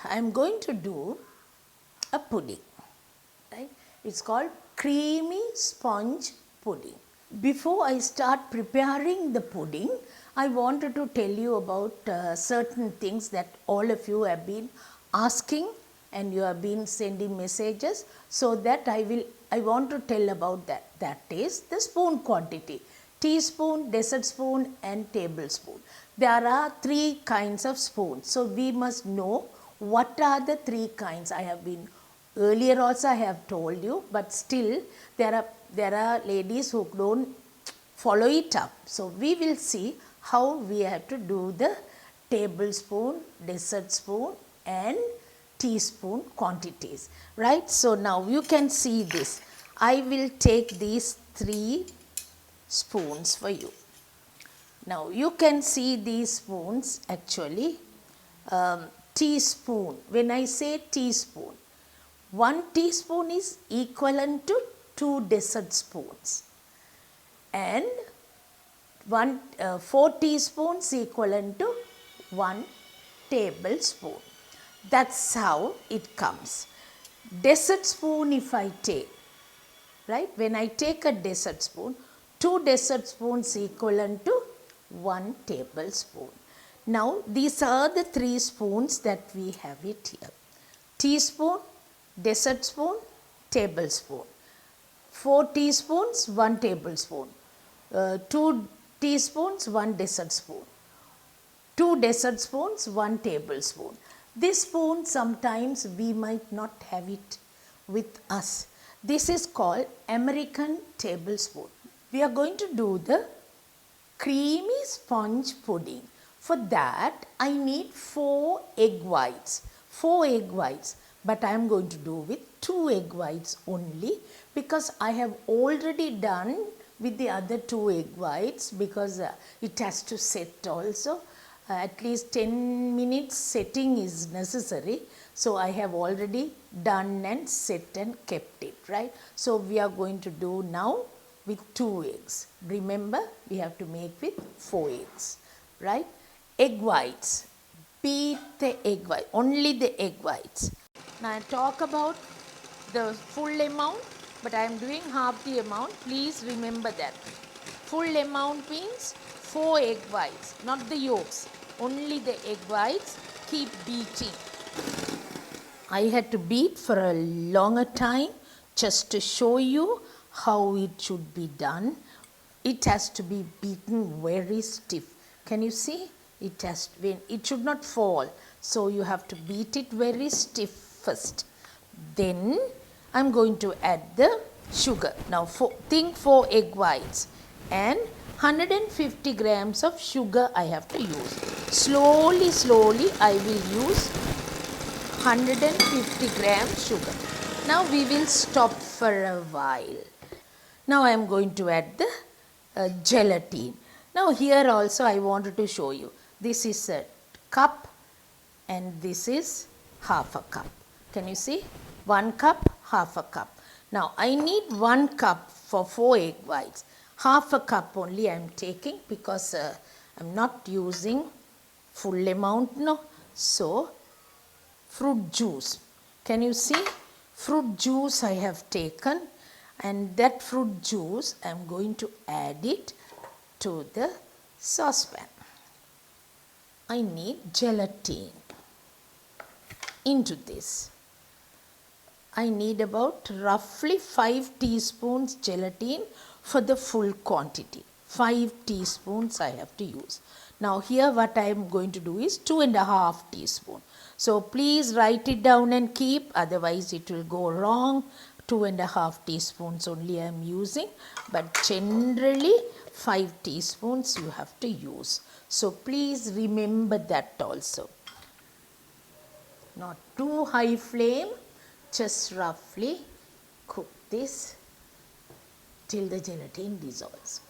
I am going to do a pudding, right? It's called creamy sponge pudding. Before I start preparing the pudding, I wanted to tell you about certain things that all of you have been asking and you have been sending messages, so that I want to tell about that. That is the spoon quantity: teaspoon, dessert spoon and tablespoon. There are 3 kinds of spoons, so we must know what are the 3 kinds. I have been earlier also I have told you, but still there are ladies who don't follow it up. So we will see how we have to do the tablespoon, dessert spoon and teaspoon quantities, right? So now you can see this. I will take these 3 spoons for you. Now you can see these spoons actually. Teaspoon, when I say teaspoon, 1 teaspoon is equivalent to 2 dessert spoons, and 4 teaspoons equivalent to 1 tablespoon. That's how it comes. Dessert spoon, if I take, right, when I take a dessert spoon, 2 dessert spoons equivalent to 1 tablespoon. Now these are the 3 spoons that we have it here: teaspoon, dessert spoon, tablespoon. 4 teaspoons, 1 tablespoon. 2 teaspoons, 1 dessert spoon. 2 dessert spoons, 1 tablespoon. This spoon sometimes we might not have it with us. This is called American tablespoon. We are going to do the creamy sponge pudding. For that I need 4 egg whites. 4 egg whites. But I am going to do with 2 egg whites only, because I have already done with the other 2 egg whites, because it has to set also. At least 10 minutes setting is necessary. So I have already done and set and kept it, right? So we are going to do now with 2 eggs. Remember, we have to make with 4 eggs, right? Egg whites. Beat the egg white, only the egg whites. Now I talk about the full amount, but I am doing half the amount. Please remember that. Full amount means 4 egg whites, not the yolks. Only the egg whites. Keep beating. I had to beat for a longer time just to show you how it should be done. It has to be beaten very stiff. Can you see? It should not fall. So you have to beat it very stiff first. Then I'm going to add the sugar. Now think 4 egg whites and 150 grams of sugar I have to use. Slowly I will use 150 grams sugar. Now we will stop for a while. Now I am going to add the gelatin. Now here also I wanted to show you. This is a cup and this is half a cup. Can you see? 1 cup, half a cup. Now I need 1 cup for 4 egg whites. Half a cup only I am taking, because I am not using full amount now. So fruit juice. Can you see? Fruit juice I have taken, and that fruit juice I am going to add it to the saucepan. I need gelatin into this. I need about roughly 5 teaspoons gelatin for the full quantity. 5 teaspoons I have to use. Now here what I am going to do is 2.5 teaspoon. So please write it down and keep, otherwise it will go wrong. 2.5 teaspoons only I am using, but generally 5 teaspoons you have to use. So please remember that also. Not too high flame, just roughly cook this till the gelatin dissolves.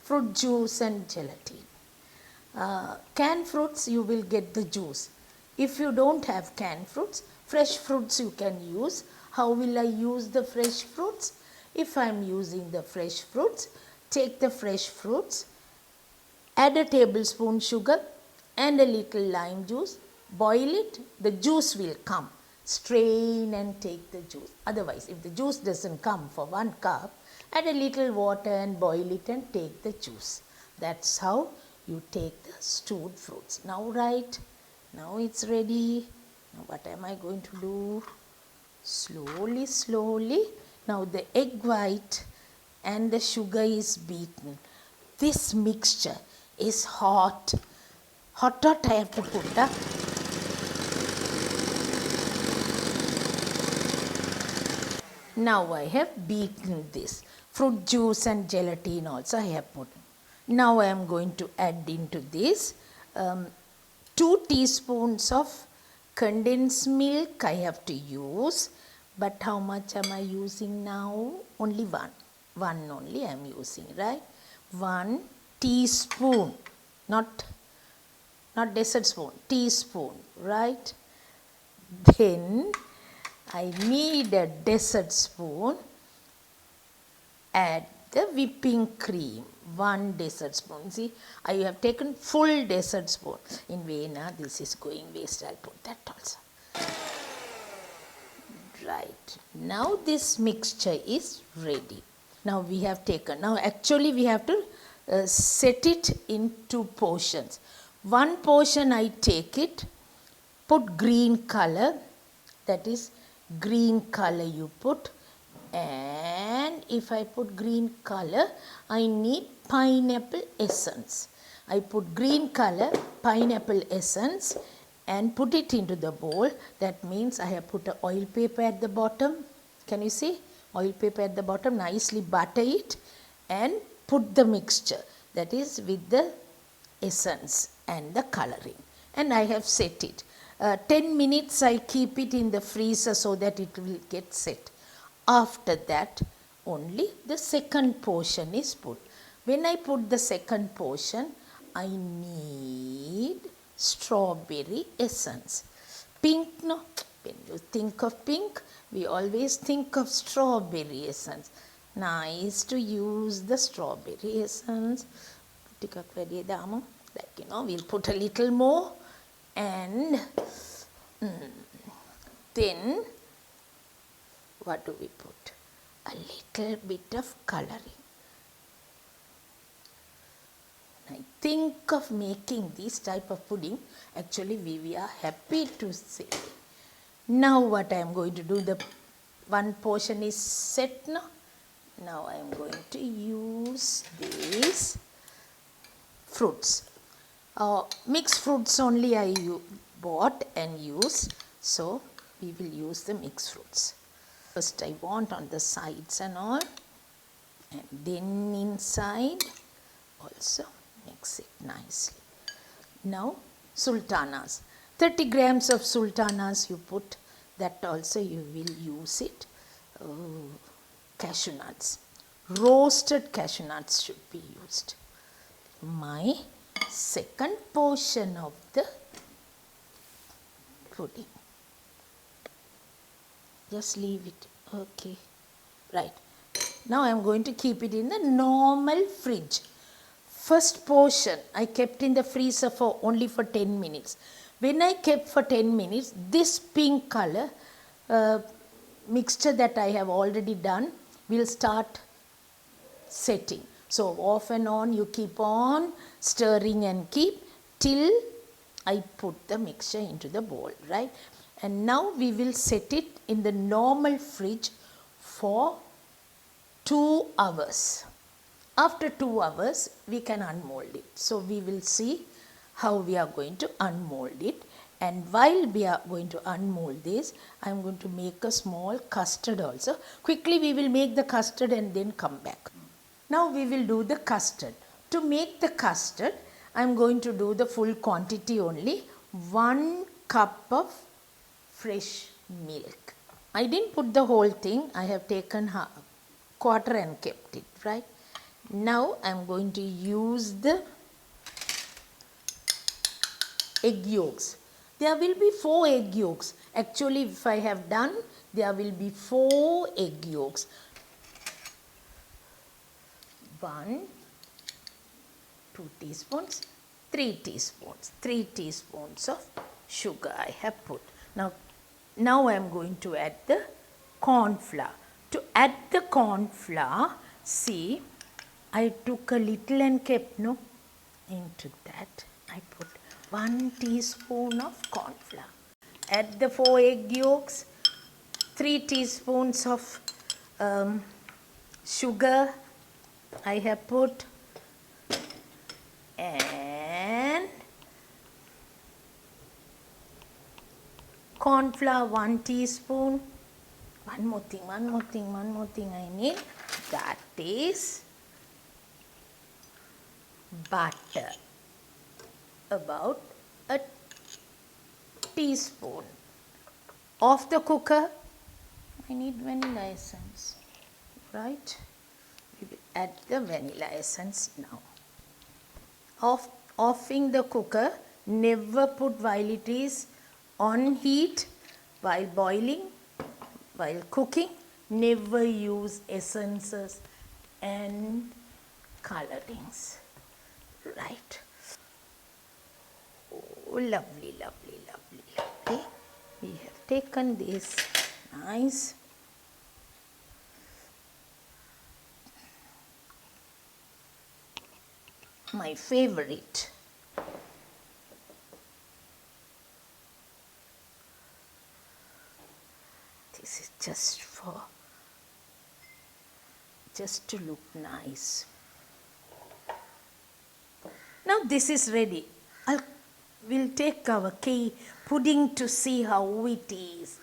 Fruit juice and gelatin. Canned fruits you will get the juice. If you don't have canned fruits, fresh fruits you can use. How will I use the fresh fruits? If I am using the fresh fruits, take the fresh fruits, add a tablespoon sugar, and a little lime juice. Boil it, the juice will come. Strain and take the juice. Otherwise, if the juice doesn't come for 1 cup, add a little water and boil it and take the juice. That's how you take the stewed fruits. Now right, now it's ready. Now what am I going to do? Slowly, slowly. Now the egg white and the sugar is beaten. This mixture is hot. Hot I have to put up. Now I have beaten this. Fruit juice and gelatin also I have put. Now I am going to add into this 2 teaspoons of condensed milk I have to use. But how much am I using now? Only one. One only I am using, right? 1 teaspoon. Not dessert spoon. Teaspoon, right? Then I need a dessert spoon. Add the whipping cream. 1 dessert spoon. See, I have taken full dessert spoon. In Vienna, this is going waste. I'll put that also. Right. Now this mixture is ready. Now we have taken. Now actually we have to set it into portions. 1 portion I take it, put green color. That is green color you put. And if I put green color, I need pineapple essence. I put green color, pineapple essence and put it into the bowl. That means I have put a oil paper at the bottom. Can you see? Oil paper at the bottom. Nicely butter it and put the mixture. That is with the essence and the coloring. And I have set it. 10 minutes I keep it in the freezer so that it will get set. After that, only the second portion is put. When I put the second portion, I need strawberry essence. Pink, no? When you think of pink, we always think of strawberry essence. Nice to use the strawberry essence. Like, we'll put a little more. And then what do we put? A little bit of coloring. I think of making this type of pudding. Actually, we are happy to say. Now what I am going to do, the 1 portion is set now. Now I am going to use these fruits. Mixed fruits only I bought and used. So we will use the mixed fruits. First I want on the sides and all, and then inside also mix it nicely. Now sultanas, 30 grams of sultanas you put, that also you will use it. Cashew nuts, roasted cashew nuts should be used. My second portion of the pudding. Just leave it. Okay. Right. Now I am going to keep it in the normal fridge. First portion I kept in the freezer for only for 10 minutes. When I kept for 10 minutes, this pink color mixture that I have already done will start setting. So off and on you keep on stirring and keep till I put the mixture into the bowl, right? And now we will set it in the normal fridge for 2 hours. After 2 hours, we can unmold it. So we will see how we are going to unmold it. And while we are going to unmold this, I am going to make a small custard also. Quickly we will make the custard and then come back. Now we will do the custard. To make the custard, I am going to do the full quantity only. 1 cup of fresh milk. I didn't put the whole thing. I have taken quarter and kept it, right? Now I am going to use the egg yolks. There will be 4 egg yolks. Actually, if I have done, there will be 4 egg yolks. 1, 2 teaspoons, 3 teaspoons of sugar I have put. Now I am going to add the corn flour. To add the corn flour, see, I took a little and kept into that. I put 1 teaspoon of corn flour. Add the 4 egg yolks, 3 teaspoons of sugar I have put, and corn flour 1 teaspoon. One more thing I need, that is butter, about a teaspoon. Of the cooker, I need vanilla essence, right? We will add the vanilla essence now. Offing the cooker, never put while it is on heat, while boiling, while cooking, never use essences and colorings, right? Oh, lovely. We have taken this, nice. My favorite. This is just to look nice. Now this is ready. We'll take our pudding to see how it is.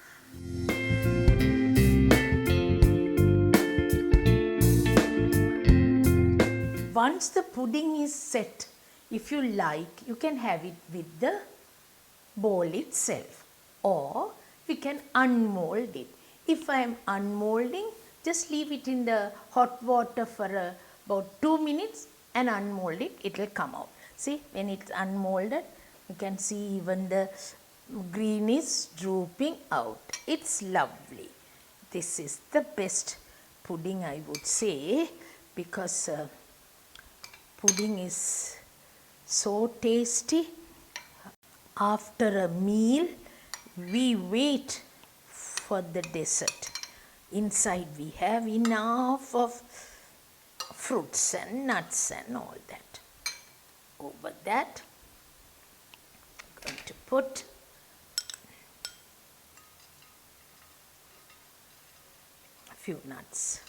Once the pudding is set, if you like, you can have it with the bowl itself, or we can unmold it. If I am unmolding, just leave it in the hot water for about 2 minutes and unmold it, it will come out. See, when it's unmolded, you can see even the green is drooping out. It's lovely. This is the best pudding, I would say, because pudding is so tasty. After a meal, we wait for the dessert. Inside we have enough of fruits and nuts and all that. Over that, I'm going to put a few nuts.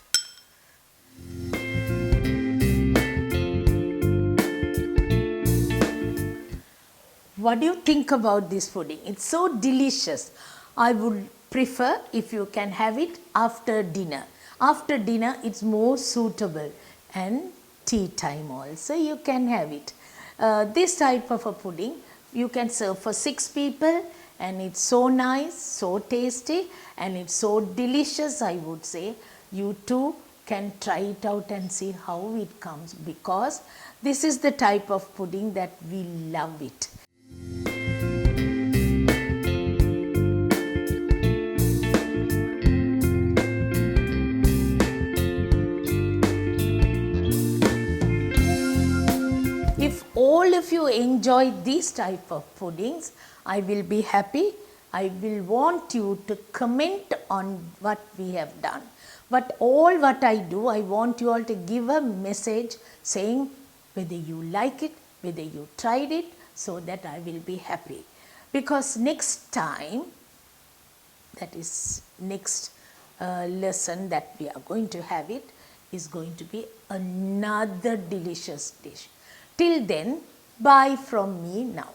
What do you think about this pudding? It's so delicious. I would prefer if you can have it after dinner. After dinner, it's more suitable, and tea time also you can have it. This type of a pudding you can serve for 6 people, and it's so nice, so tasty, and it's so delicious, I would say. You too can try it out and see how it comes, because this is the type of pudding that we love it. If all of you enjoy these type of puddings, I will be happy. I will want you to comment on what we have done. But all what I do, I want you all to give a message saying whether you like it, whether you tried it, so that I will be happy. Because next time, that is next lesson that we are going to have it, is going to be another delicious dish. Till then, bye from me now.